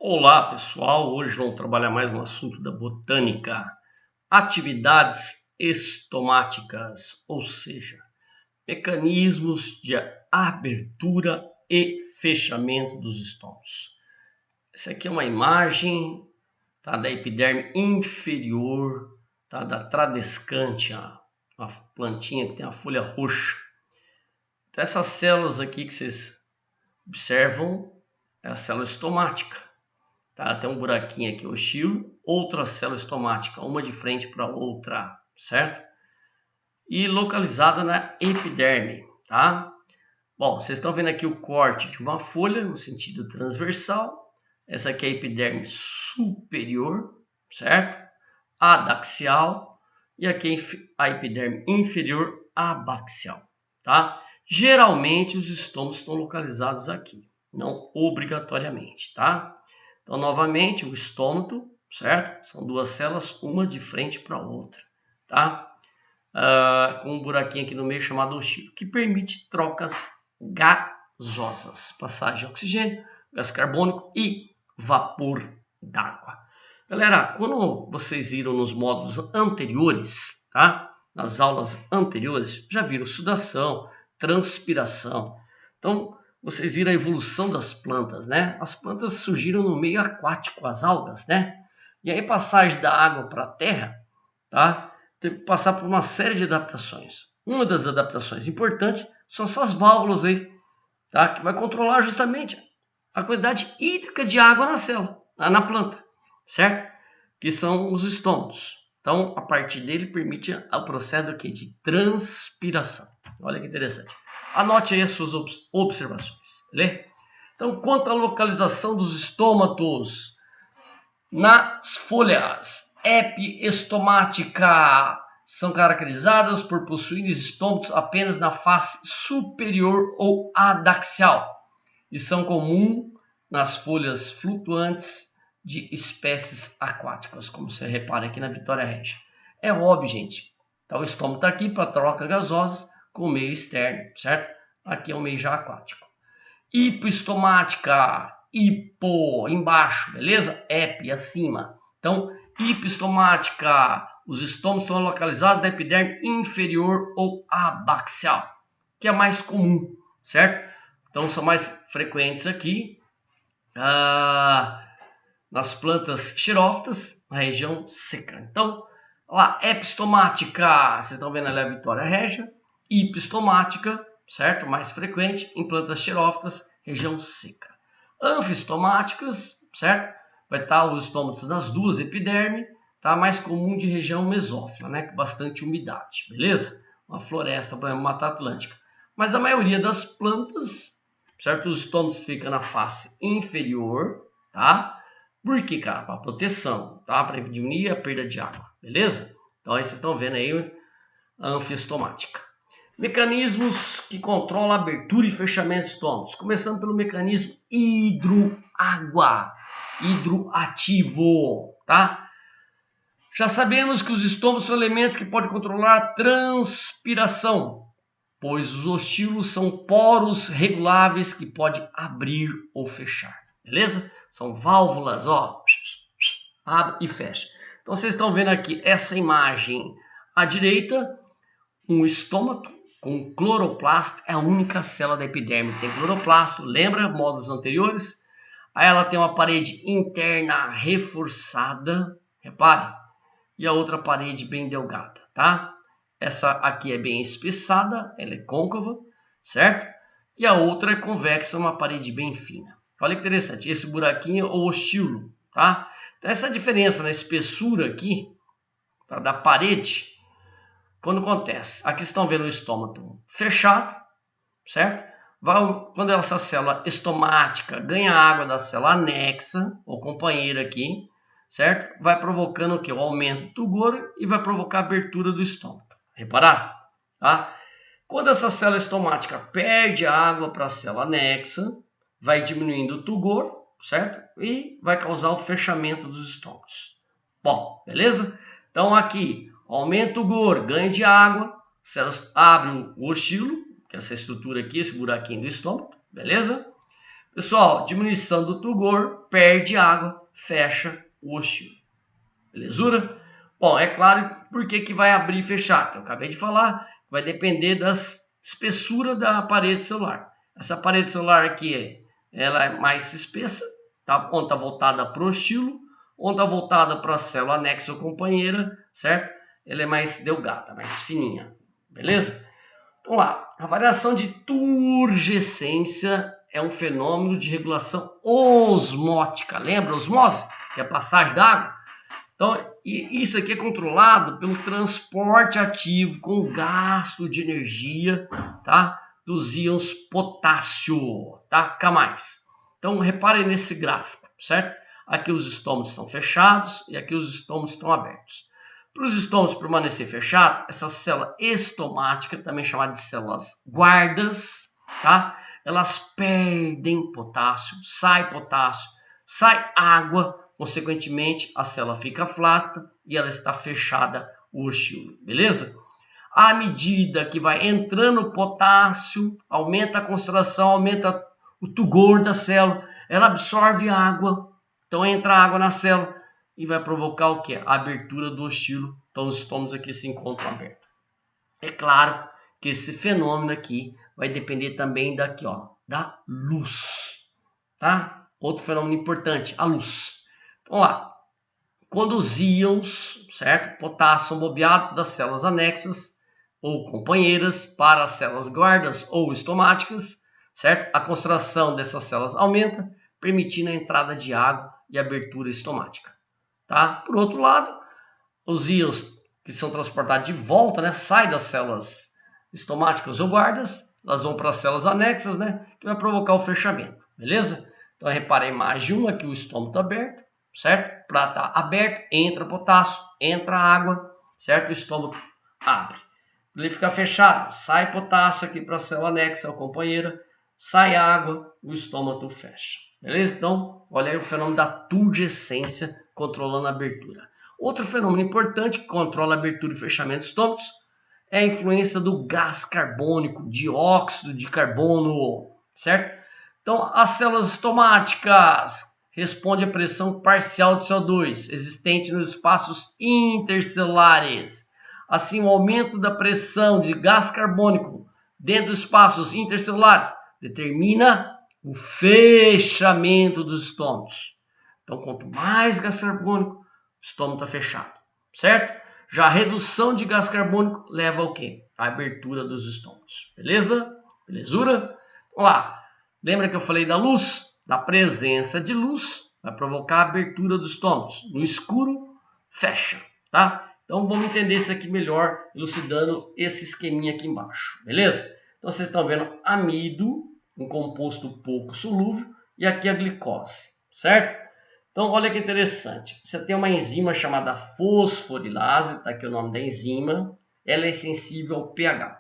Olá pessoal, hoje vamos trabalhar mais um assunto da botânica, atividades estomáticas, ou seja, mecanismos de abertura e fechamento dos estômagos. Essa aqui é uma imagem da epiderme inferior, da tradescantia, uma plantinha que tem a folha roxa. Então, essas células aqui que vocês observam é a célula estomática. Tem um buraquinho aqui, o estilo, outra célula estomática, uma de frente para a outra, certo? E localizada na epiderme, tá? Bom, vocês estão vendo aqui o corte de uma folha no sentido transversal. Essa aqui é a epiderme superior, certo? Adaxial. E aqui a epiderme inferior abaxial, tá? Geralmente os estômagos estão localizados aqui, não obrigatoriamente, tá? Então, novamente, o estômago, certo? São duas células, uma de frente para a outra, tá? Com um buraquinho aqui no meio chamado ostilo, que permite trocas gasosas, passagem de oxigênio, gás carbônico e vapor d'água. Galera, quando vocês viram nos módulos anteriores, tá? Nas aulas anteriores, já viram sudação, transpiração. Então, vocês viram a evolução das plantas, né? As plantas surgiram no meio aquático, as algas, né? E aí, passagem da água para a terra, tá? Teve que passar por uma série de adaptações. Uma das adaptações importantes são essas válvulas aí, tá? Que vai controlar justamente a quantidade hídrica de água na célula, na planta, certo? Que são os estômatos. Então, a partir dele permite o processo do quê? De transpiração. Olha que interessante. Anote aí as suas observações, beleza? Então, quanto à localização dos estômatos nas folhas epiestomática, são caracterizadas por possuírem estômatos apenas na face superior ou adaxial e são comuns nas folhas flutuantes de espécies aquáticas, como você repara aqui na Vitória Regia. É óbvio, gente. Então, o estômago está aqui para troca gasosa com o meio externo, certo? Aqui é o meio já aquático. Hipoestomática, hipo, embaixo, beleza? Epi, acima. Então, hipoestomática, os estômagos estão localizados na epiderme inferior ou abaxial, que é mais comum, certo? Então, são mais frequentes aqui nas plantas xerófitas, na região seca. Então, lá, epistomática, vocês estão vendo ali a Vitória Regia, hipoestomática, certo? Mais frequente em plantas xerófitas, região seca. Anfiestomáticas, certo? Vai estar os estômatos das duas epiderme, tá? Mais comum de região mesófila, né? Com bastante umidade, beleza? Uma floresta, por exemplo, Mata Atlântica. Mas a maioria das plantas, certo? Os estômatos ficam na face inferior, tá? Por quê, cara? Para proteção, tá? Para diminuir a perda de água, beleza? Então aí vocês estão vendo aí a anfiestomática. Mecanismos que controlam a abertura e fechamento dos estômagos. Começando pelo mecanismo hidroágua, hidroativo, tá? Já sabemos que os estômagos são elementos que podem controlar a transpiração, pois os ostilos são poros reguláveis que podem abrir ou fechar, beleza? São válvulas, ó, abre e fecha. Então vocês estão vendo aqui essa imagem à direita, um estômago com cloroplasto, é a única célula da epiderme que tem cloroplasto, lembra módulos anteriores? Aí ela tem uma parede interna reforçada, repare, e a outra parede bem delgada, tá? Essa aqui é bem espessada, ela é côncava, certo? E a outra é convexa, uma parede bem fina. Olha que interessante, esse buraquinho é o ostilo, tá? Então essa diferença na espessura aqui, tá, da parede, quando acontece? Aqui estão vendo o estômago fechado, certo? Quando essa célula estomática ganha água da célula anexa, ou companheira aqui, certo? Vai provocando o quê? O aumento do tugor e vai provocar a abertura do estômago. Repararam? Tá? Quando essa célula estomática perde a água para a célula anexa, vai diminuindo o tugor, certo? E vai causar o fechamento dos estômagos. Bom, beleza? Então aqui, aumenta o tugor, ganho de água, células abrem o ostilo, que é essa estrutura aqui, esse buraquinho do estômago, beleza? Pessoal, diminuição do turgor, perde água, fecha o ostilo. Belezura? Bom, é claro por que vai abrir e fechar, que eu acabei de falar, vai depender da espessura da parede celular. Essa parede celular aqui, ela é mais espessa, tá? Onde está voltada para o ostilo, onde está voltada para a célula anexa ou companheira, certo? Ela é mais delgada, mais fininha, beleza? Vamos lá, a variação de turgescência é um fenômeno de regulação osmótica. Lembra osmose? Que é a passagem da água? Então, isso aqui é controlado pelo transporte ativo com gasto de energia, tá? Dos íons potássio, tá? K+. Então, reparem nesse gráfico, certo? Aqui os estômatos estão fechados e aqui os estômatos estão abertos. Para os estômatos permanecer fechados, essa célula estomática, também chamada de células guardas, tá? Elas perdem potássio, sai água, consequentemente a célula fica flácida e ela está fechada o ostilo, beleza? À medida que vai entrando potássio, aumenta a concentração, aumenta o turgor da célula, ela absorve água, então entra água na célula e vai provocar o que? A abertura do ostilo, então os estômagos aqui se encontram abertos. É claro que esse fenômeno aqui vai depender também daqui, ó, da luz, tá? Outro fenômeno importante, a luz. Vamos lá. Quando os íons, certo? Potássio são bobeados das células anexas ou companheiras para as células guardas ou estomáticas, certo? A concentração dessas células aumenta, permitindo a entrada de água e abertura estomática, tá? Por outro lado, os íons que são transportados de volta, né? Saem das células estomáticas ou guardas, elas vão para as células anexas, né? Que vai provocar o fechamento, beleza? Então, repara a imagem 1, aqui o estômago está aberto, certo? Para estar aberto, entra potássio, entra água, certo? O estômago abre. Para ele ficar fechado, sai potássio aqui para a célula anexa ou companheira, sai água, o estômago fecha. Beleza? Então, olha aí o fenômeno da turgescência controlando a abertura. Outro fenômeno importante que controla a abertura e fechamento dos estômagos é a influência do gás carbônico, dióxido de carbono, certo? Então, as células estomáticas respondem à pressão parcial de CO2 existente nos espaços intercelulares. Assim, o aumento da pressão de gás carbônico dentro dos espaços intercelulares determina o fechamento dos estômagos. Então, quanto mais gás carbônico, o estômago está fechado, certo? Já a redução de gás carbônico leva ao quê? A abertura dos estômagos, beleza? Belezura? Vamos lá. Lembra que eu falei da luz? Da presença de luz vai provocar a abertura dos estômagos. No escuro, fecha, tá? Então vamos entender isso aqui melhor, elucidando esse esqueminha aqui embaixo, beleza? Então vocês estão vendo amido, um composto pouco solúvel, e aqui a glicose, certo? Então olha que interessante. Você tem uma enzima chamada fosforilase, tá aqui o nome da enzima, ela é sensível ao pH.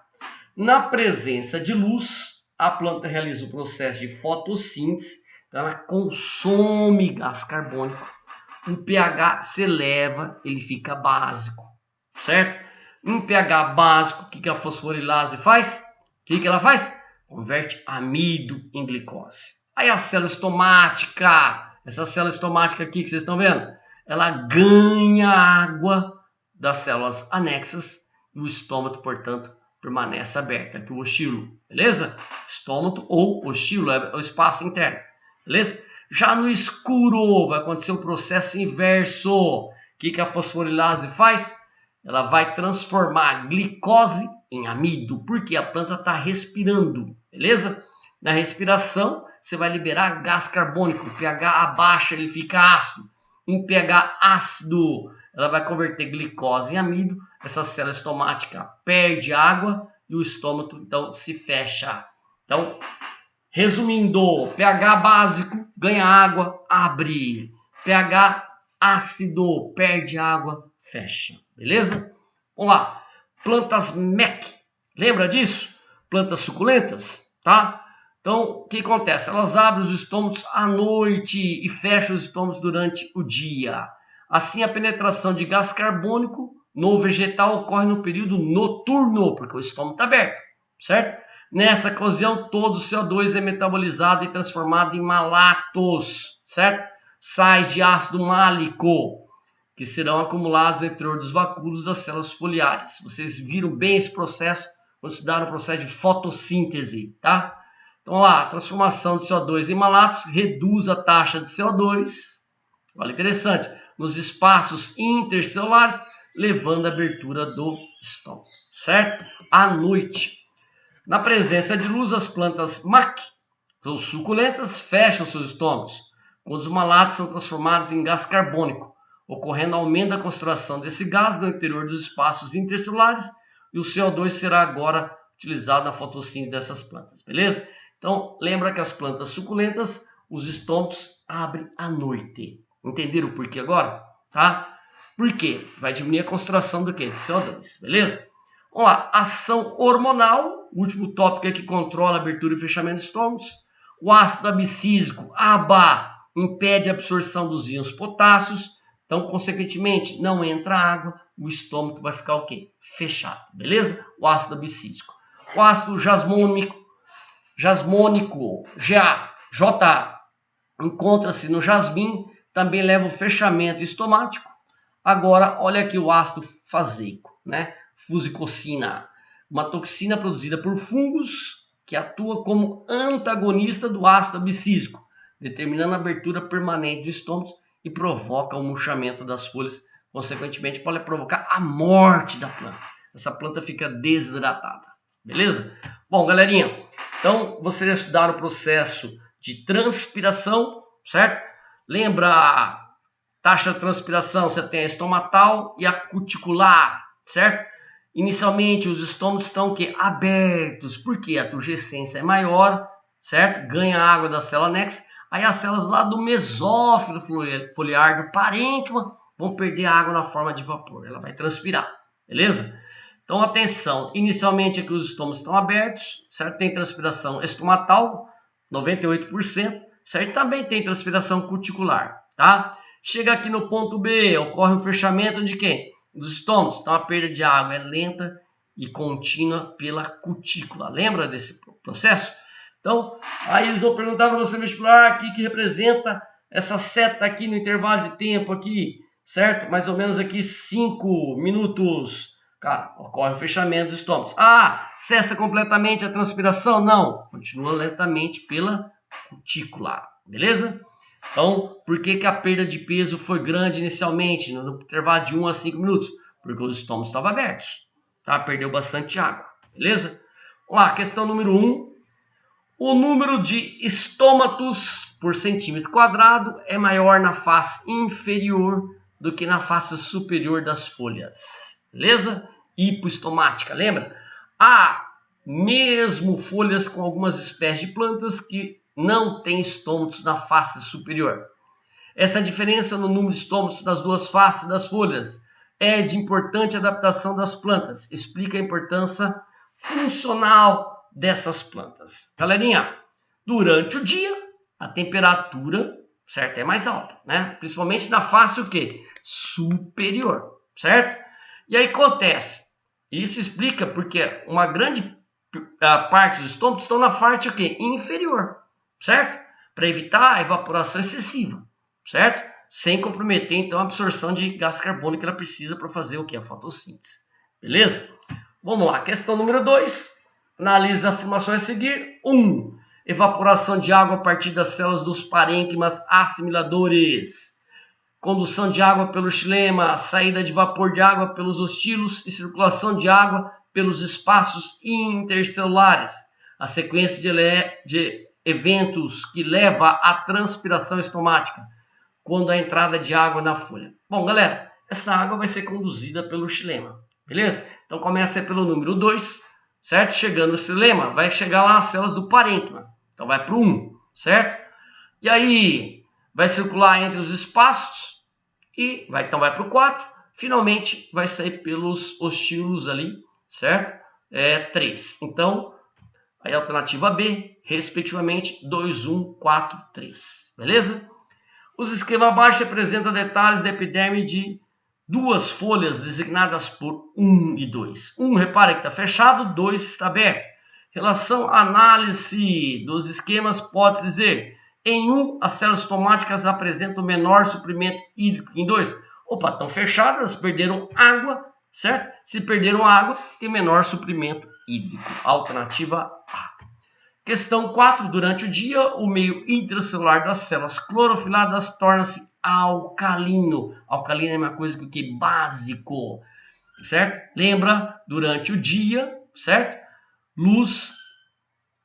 Na presença de luz, a planta realiza o processo de fotossíntese, então ela consome gás carbônico, o pH se eleva, ele fica básico, certo? Em pH básico, o que a fosforilase faz? O que ela faz? Converte amido em glicose. Aí a célula estomática, essa célula estomática aqui que vocês estão vendo, ela ganha água das células anexas e o estômago, portanto, permanece aberto. Aqui o ostilo, beleza? Estômago ou ostilo é o espaço interno, beleza? Já no escuro vai acontecer um processo inverso. O que a fosforilase faz? Ela vai transformar a glicose em amido, porque a planta está respirando, beleza? Na respiração, você vai liberar gás carbônico, o pH abaixa, ele fica ácido. Em pH ácido, ela vai converter glicose em amido, essa célula estomática perde água e o estômago, então, se fecha. Então, resumindo, pH básico, ganha água, abre. pH ácido, perde água, fecha. Beleza? Vamos lá. Plantas MEC. Lembra disso? Plantas suculentas, tá? Então, o que acontece? Elas abrem os estômagos à noite e fecham os estômagos durante o dia. Assim, a penetração de gás carbônico no vegetal ocorre no período noturno, porque o estômago está aberto, certo? Nessa ocasião, todo o CO2 é metabolizado e transformado em malatos, certo? Sais de ácido málico, que serão acumulados no interior dos vacúolos das células foliares. Vocês viram bem esse processo quando estudaram o processo de fotossíntese, tá? Então, lá, a transformação de CO2 em malatos reduz a taxa de CO2, olha interessante, nos espaços intercelulares, levando à abertura do estômago, certo? À noite, na presença de luz, as plantas MAC, ou suculentas, fecham seus estômagos, quando os malatos são transformados em gás carbônico, ocorrendo aumento da concentração desse gás no interior dos espaços intercelulares, e o CO2 será agora utilizado na fotossíntese dessas plantas, beleza? Então, lembra que as plantas suculentas, os estômagos abrem à noite. Entenderam o porquê agora? Tá? Por quê? Vai diminuir a concentração do quê? De CO2, beleza? Vamos lá, ação hormonal, o último tópico é que controla a abertura e fechamento dos estômagos. O ácido abscísico, ABA, impede a absorção dos íons potássios, então, consequentemente, não entra água, o estômago vai ficar o quê? Fechado, beleza? O ácido abscísico. O ácido jasmônico, JA, encontra-se no jasmim, também leva o fechamento estomático. Agora, olha aqui o ácido faseico, né? Fusicocina, uma toxina produzida por fungos que atua como antagonista do ácido abscísico, determinando a abertura permanente do estômago e provoca o murchamento das folhas, consequentemente pode provocar a morte da planta. Essa planta fica desidratada, beleza? Bom, galerinha, então vocês já estudaram o processo de transpiração, certo? Lembra a taxa de transpiração, você tem a estomatal e a cuticular, certo? Inicialmente os estômagos estão abertos, porque a turgescência é maior, certo? Ganha água da célula anexa, aí as células lá do mesófilo foliar, do parênquima, vão perder a água na forma de vapor, ela vai transpirar, beleza? Então atenção, inicialmente aqui os estômagos estão abertos, certo? Tem transpiração estomatal, 98%, certo? Também tem transpiração cuticular, tá? Chega aqui no ponto B, ocorre o fechamento de quem? Dos estômagos. Então a perda de água é lenta e contínua pela cutícula. Lembra desse processo? Então, aí eles vão perguntar para você vestibular aqui que representa essa seta aqui no intervalo de tempo aqui, certo? Mais ou menos aqui 5 minutos. Cara, ocorre o fechamento dos estômagos. Ah, cessa completamente a transpiração? Não, continua lentamente pela cutícula, beleza? Então, por que a perda de peso foi grande inicialmente, no intervalo de 1 a 5 minutos? Porque os estômagos estavam abertos, tá? Perdeu bastante água, beleza? Vamos lá, questão número 1. O número de estômatos por centímetro quadrado é maior na face inferior do que na face superior das folhas, beleza? Hipoestomática, lembra? Há mesmo folhas com algumas espécies de plantas que não têm estômatos na face superior. Essa diferença no número de estômatos das duas faces das folhas é de importante adaptação das plantas. Explica a importância funcional dessas plantas. Galerinha, durante o dia, a temperatura, certo, é mais alta, né? Principalmente na face o quê? Superior, certo? E aí acontece, isso explica porque uma grande parte dos estômagos estão na parte o quê? Inferior, certo? Para evitar a evaporação excessiva, certo? Sem comprometer, então, a absorção de gás carbônico que ela precisa para fazer o quê? A fotossíntese. Beleza? Vamos lá, questão número 2. Analisa as afirmações a seguir. 1. Evaporação de água a partir das células dos parênquimas assimiladores. Condução de água pelo xilema, saída de vapor de água pelos ostilos e circulação de água pelos espaços intercelulares. A sequência de eventos que leva à transpiração estomática, quando a entrada de água na folha. Bom, galera, essa água vai ser conduzida pelo xilema, beleza? Então começa pelo número 2, certo? Chegando no xilema, vai chegar lá as células do parênquima. Então vai para o 1, certo? E aí vai circular entre os espaços e então vai para o 4. Finalmente vai sair pelos ostilos ali, certo? 3. Então, aí a alternativa B, respectivamente, 2, 1, 4, 3. Beleza? Os esquemas abaixo representam detalhes da epiderme de duas folhas designadas por 1 e 2. 1, repara que está fechado, 2 está aberto. Relação à análise dos esquemas, pode dizer, em 1, as células estomáticas apresentam menor suprimento hídrico que em 2. Opa, estão fechadas, perderam água, certo? Se perderam água, tem menor suprimento hídrico. Alternativa A. Questão 4. Durante o dia, o meio intracelular das células clorofiladas torna-se alcalino. Alcalino é uma coisa que básico, certo? Lembra, durante o dia, certo? Luz,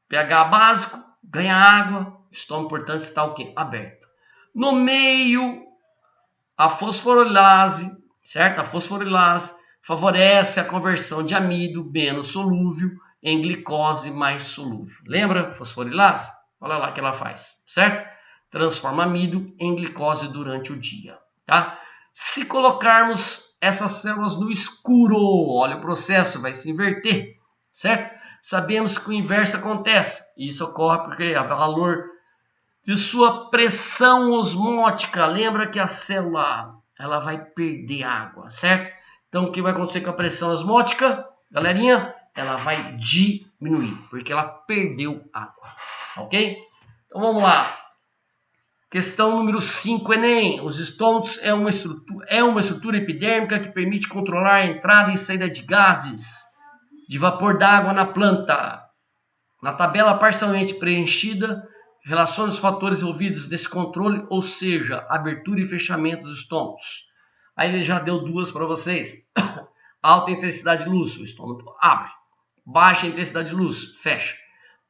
pH básico, ganha água, o estômago, portanto, está o quê? Aberto. No meio, a fosforilase, certo? A fosforilase favorece a conversão de amido menos solúvel em glicose mais solúvel. Lembra fosforilase? Olha lá o que ela faz, certo? Transforma amido em glicose durante o dia, tá? Se colocarmos essas células no escuro, olha o processo, vai se inverter, certo? Sabemos que o inverso acontece. Isso ocorre porque o valor de sua pressão osmótica. Lembra que a célula ela vai perder água, certo? Então, o que vai acontecer com a pressão osmótica, galerinha? Ela vai diminuir, porque ela perdeu água, ok? Então, vamos lá. Questão número 5, Enem. Os estômatos é uma estrutura epidérmica que permite controlar a entrada e saída de gases de vapor d'água na planta. Na tabela parcialmente preenchida, relaciona os fatores envolvidos nesse controle, ou seja, abertura e fechamento dos estômatos. Aí ele já deu duas para vocês. Alta intensidade de luz, o estômago abre. Baixa intensidade de luz, fecha.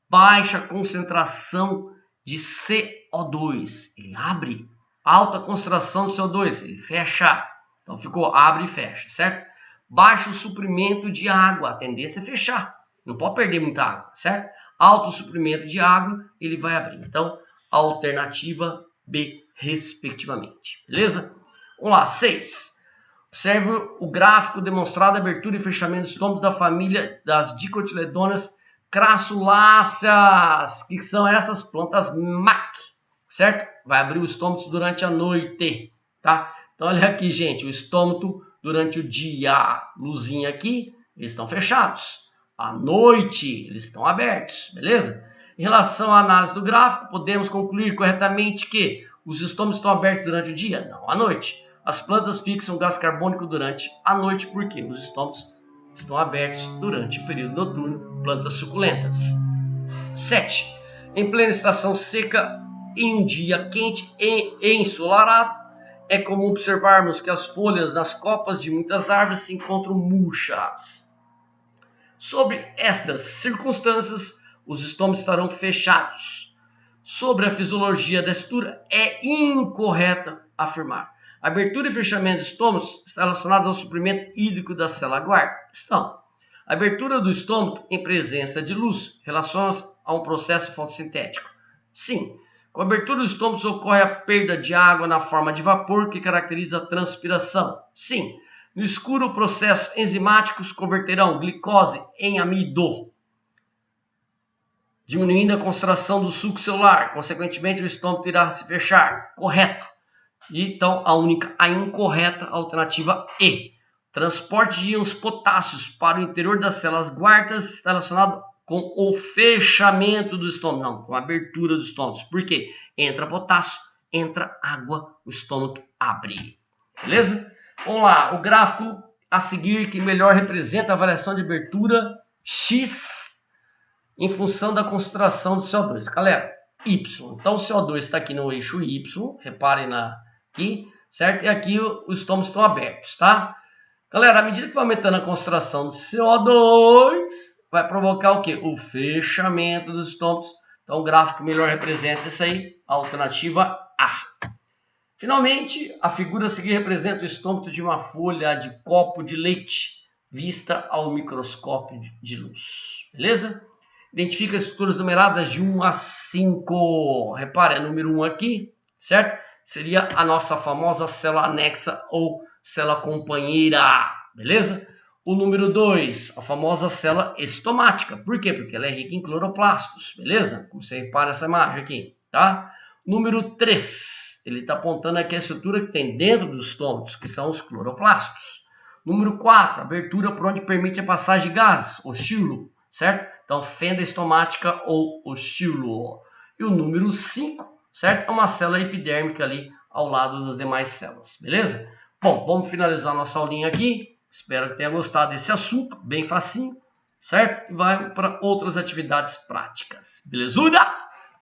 Baixa concentração de CO2, ele abre. Alta concentração de CO2, ele fecha. Então ficou abre e fecha, certo? Baixo suprimento de água, a tendência é fechar. Não pode perder muita água, certo? Alto suprimento de água, ele vai abrir. Então, alternativa B, respectivamente. Beleza? Vamos lá, 6. Observe o gráfico demonstrado a abertura e fechamento dos estômagos da família das dicotiledôneas crassuláceas. O que são essas? Plantas MAC, certo? Vai abrir o estômago durante a noite, tá? Então, olha aqui, gente, o estômago durante o dia, luzinha aqui, eles estão fechados. À noite, eles estão abertos, beleza? Em relação à análise do gráfico, podemos concluir corretamente que os estômagos estão abertos durante o dia? Não, à noite. As plantas fixam gás carbônico durante a noite, porque os estômagos estão abertos durante o período noturno, plantas suculentas. 7. Em plena estação seca, em um dia quente e ensolarado, é comum observarmos que as folhas nas copas de muitas árvores se encontram murchas. Sobre estas circunstâncias, os estômagos estarão fechados. Sobre a fisiologia da estrutura, é incorreto afirmar. A abertura e fechamento dos estômagos estão relacionados ao suprimento hídrico da célula guarda? Estão. A abertura do estômago em presença de luz relaciona-se a um processo fotossintético? Sim. Com a abertura dos estômagos ocorre a perda de água na forma de vapor que caracteriza a transpiração? Sim. No escuro, processos enzimáticos converterão glicose em amido, diminuindo a concentração do suco celular. Consequentemente, o estômago irá se fechar. Correto. Então, a incorreta alternativa E. Transporte de íons potássios para o interior das células guardas está relacionado com o fechamento do estômago, não, com a abertura dos estômagos. Por quê? Entra potássio, entra água, o estômago abre. Beleza? Vamos lá, o gráfico a seguir que melhor representa a variação de abertura X em função da concentração do CO2. Galera, Y. Então, o CO2 está aqui no eixo Y, reparem aqui, certo? E aqui os estômagos estão abertos, tá? Galera, à medida que vai aumentando a concentração de CO2, vai provocar o quê? O fechamento dos estômagos. Então, o gráfico melhor representa isso aí, a alternativa A. Finalmente, a figura a seguir representa o estômago de uma folha de copo de leite, vista ao microscópio de luz. Beleza? Identifica as estruturas numeradas de 1 a 5. Repare, a número 1 aqui, certo? Seria a nossa famosa célula anexa ou célula companheira, beleza? O número 2, a famosa célula estomática. Por quê? Porque ela é rica em cloroplastos, beleza? Como você repara nessa imagem aqui, tá? Número 3, ele está apontando aqui a estrutura que tem dentro dos estômagos, que são os cloroplastos. Número 4, abertura por onde permite a passagem de gases, o xílolo, certo? Então, fenda estomática ou ostilo. E o número 5, certo? É uma célula epidérmica ali ao lado das demais células, beleza? Bom, vamos finalizar nossa aulinha aqui. Espero que tenha gostado desse assunto, bem facinho, certo? E vai para outras atividades práticas, belezura?